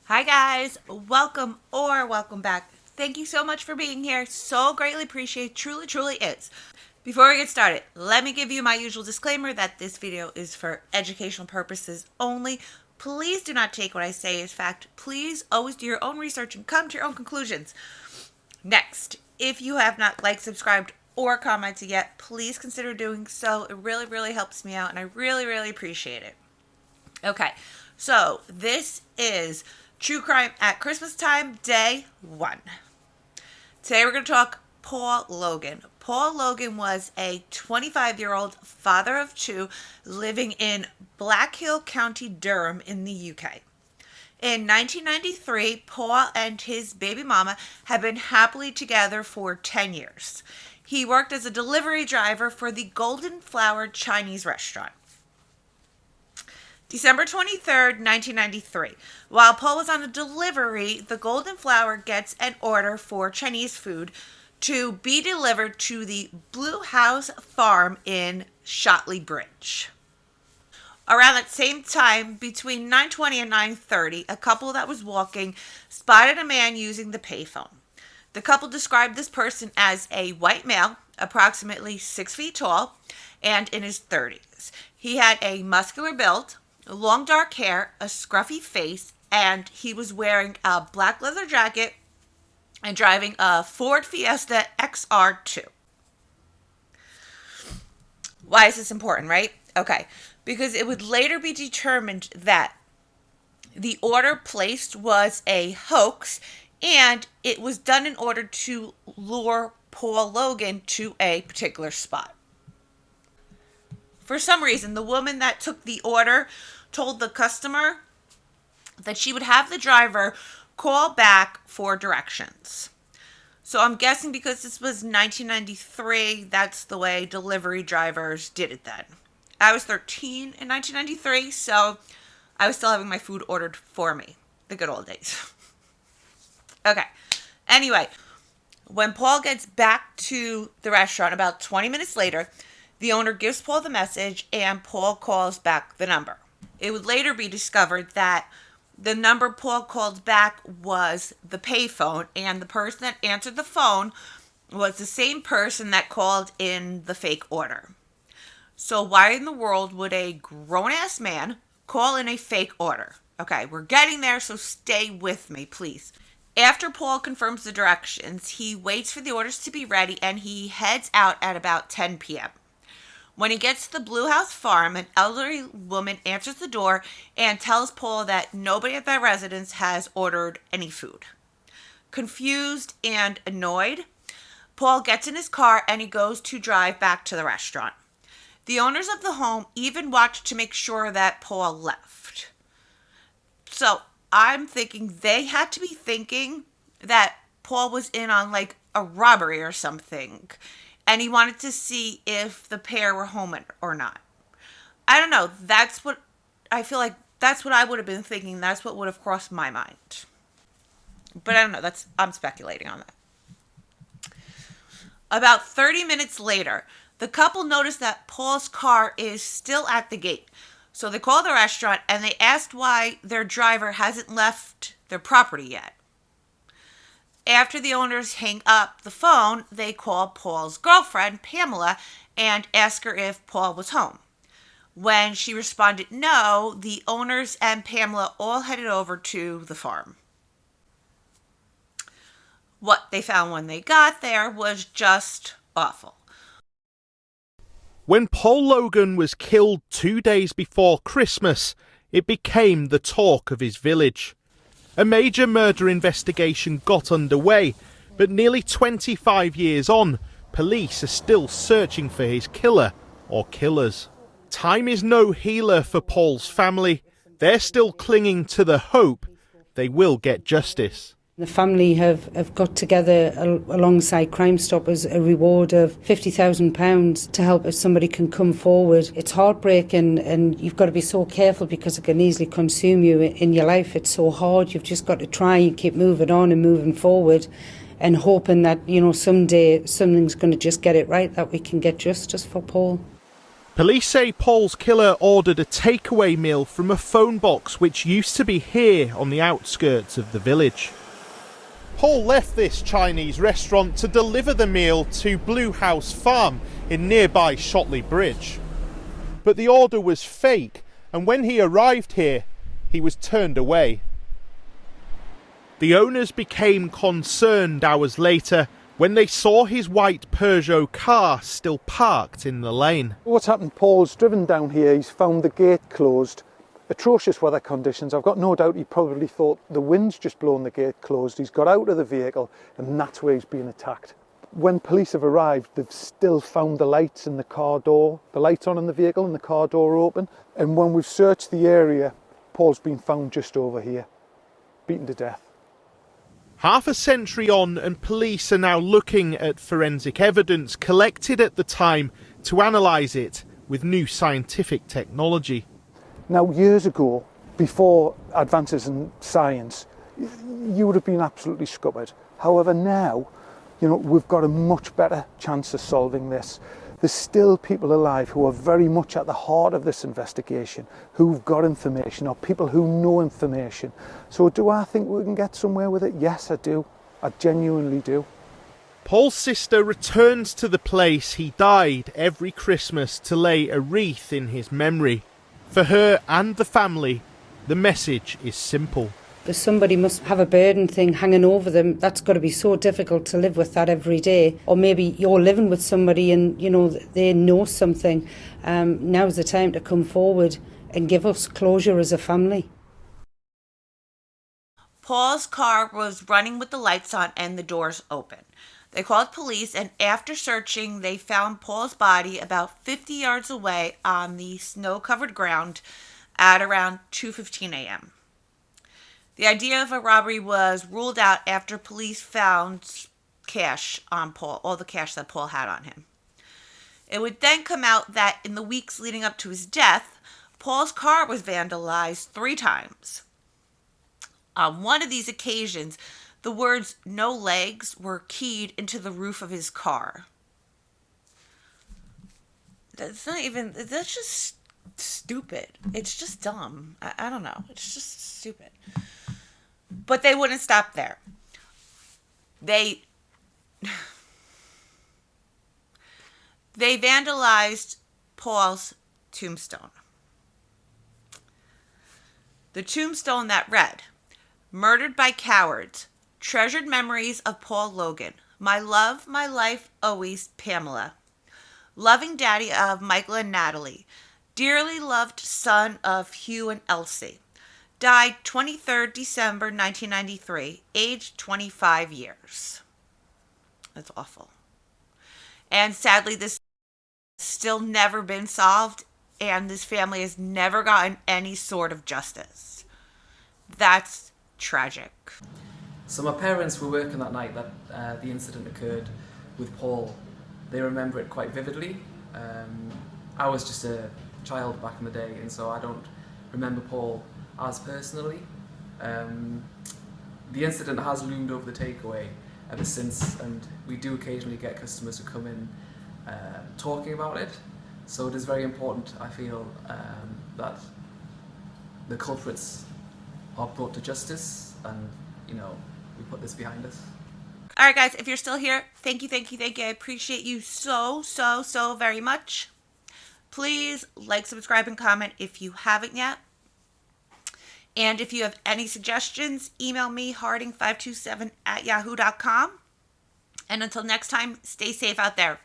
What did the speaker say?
Hi guys, welcome back. Thank you so much for being here. So greatly appreciate, truly is. Before we get started, let me give you my usual disclaimer that this video is for educational purposes only. Please do not take what I say as fact. Please always do your own research and come to your own conclusions. Next, if you have not liked, subscribed, or commented yet, please consider doing so. It really helps me out and I really appreciate it. Okay, so this is True Crime at Christmas Time, Day 1. Today we're going to talk Paul Logan. Paul Logan was a 25-year-old father of two living in Black Hill County, Durham in the UK. In 1993, Paul and his baby mama had been happily together for 10 years. He worked as a delivery driver for the Golden Flower Chinese restaurant. December 23rd, 1993. While Paul was on a delivery, the Golden Flower gets an order for Chinese food to be delivered to the Blue House Farm in Shotley Bridge. Around that same time, between 9:20 and 9:30, a couple that was walking spotted a man using the payphone. The couple described this person as a white male, approximately 6 feet tall, and in his 30s. He had a muscular build, long dark hair, a scruffy face, and he was wearing a black leather jacket and driving a Ford Fiesta XR2. Why is this important, right? Okay, because it would later be determined that the order placed was a hoax and it was done in order to lure Paul Logan to a particular spot. For some reason, the woman that took the order told the customer that she would have the driver call back for directions. So I'm guessing because this was 1993, that's the way delivery drivers did it then. I was 13 in 1993, so I was still having my food ordered for me. The good old days. Okay. Anyway, when Paul gets back to the restaurant about 20 minutes later, the owner gives Paul the message and Paul calls back the number. It would later be discovered that the number Paul called back was the payphone, and the person that answered the phone was the same person that called in the fake order. So why in the world would a grown-ass man call in a fake order? Okay, we're getting there, so stay with me, please. After Paul confirms the directions, he waits for the orders to be ready, and he heads out at about 10 p.m. When he gets to the Blue House Farm, an elderly woman answers the door and tells Paul that nobody at that residence has ordered any food. Confused and annoyed, Paul gets in his car and he goes to drive back to the restaurant. The owners of the home even watch to make sure that Paul left. So I'm thinking they had to be thinking that Paul was in on like a robbery or something. And he wanted to see if the pair were home or not. I don't know. That's what I feel like. That's what I would have been thinking. That's what would have crossed my mind. But I don't know. I'm speculating on that. About 30 minutes later, the couple noticed that Paul's car is still at the gate. So they called the restaurant and they asked why their driver hasn't left their property yet. After the owners hang up the phone, they call Paul's girlfriend, Pamela, and ask her if Paul was home. When she responded no, the owners and Pamela all headed over to the farm. What they found when they got there was just awful. When Paul Logan was killed 2 days before Christmas, it became the talk of his village. A major murder investigation got underway, but nearly 25 years on, police are still searching for his killer or killers. Time is no healer for Paul's family. They're still clinging to the hope they will get justice. The family have got together alongside Crime Stoppers a reward of £50,000 to help if somebody can come forward. It's heartbreaking and you've got to be so careful because it can easily consume you in your life. It's so hard. You've just got to try and keep moving on and moving forward and hoping that, someday something's going to just get it right, that we can get justice for Paul. Police say Paul's killer ordered a takeaway meal from a phone box which used to be here on the outskirts of the village. Paul left this Chinese restaurant to deliver the meal to Blue House Farm in nearby Shotley Bridge. But the order was fake, and when he arrived here, he was turned away. The owners became concerned hours later when they saw his white Peugeot car still parked in the lane. What's happened, Paul's driven down here, he's found the gate closed. Atrocious weather conditions. I've got no doubt he probably thought the wind's just blown the gate closed. He's got out of the vehicle and that's where he's been attacked. When police have arrived, they've still found the lights in the car door, the lights on in the vehicle and the car door open. And when we've searched the area, Paul's been found just over here, beaten to death. Half a century on, and police are now looking at forensic evidence collected at the time to analyse it with new scientific technology. Now, years ago, before advances in science, you would have been absolutely scuppered. However, now, we've got a much better chance of solving this. There's still people alive who are very much at the heart of this investigation, who've got information, or people who know information. So do I think we can get somewhere with it? Yes, I do. I genuinely do. Paul's sister returns to the place he died every Christmas to lay a wreath in his memory. For her and the family, the message is simple. If somebody must have a burden thing hanging over them, that's got to be so difficult to live with that every day. Or maybe you're living with somebody and, they know something. Now's the time to come forward and give us closure as a family. Paul's car was running with the lights on and the doors open. They called police, and after searching, they found Paul's body about 50 yards away on the snow-covered ground at around 2:15 a.m. The idea of a robbery was ruled out after police found cash on Paul, all the cash that Paul had on him. It would then come out that in the weeks leading up to his death, Paul's car was vandalized 3 times. On one of these occasions, the words "no legs" were keyed into the roof of his car. That's just stupid. It's just dumb. I don't know. It's just stupid. But they wouldn't stop there. They vandalized Paul's tombstone. The tombstone that read, "Murdered by cowards. Treasured memories of Paul Logan. My love, my life, always, Pamela. Loving daddy of Michael and Natalie. Dearly loved son of Hugh and Elsie. Died 23rd December 1993, aged 25 years. That's awful. And sadly, this has still never been solved, and this family has never gotten any sort of justice. That's tragic. So my parents were working that night that the incident occurred with Paul. They remember it quite vividly. I was just a child back in the day, and so I don't remember Paul as personally. The incident has loomed over the takeaway ever since, and we do occasionally get customers who come in talking about it. So it is very important, I feel, that the culprits are brought to justice, and we put this behind us. All right, guys, if you're still here, thank you. I appreciate you so very much. Please like, subscribe, and comment if you haven't yet. And if you have any suggestions, email me, harding527@yahoo.com. And until next time, stay safe out there.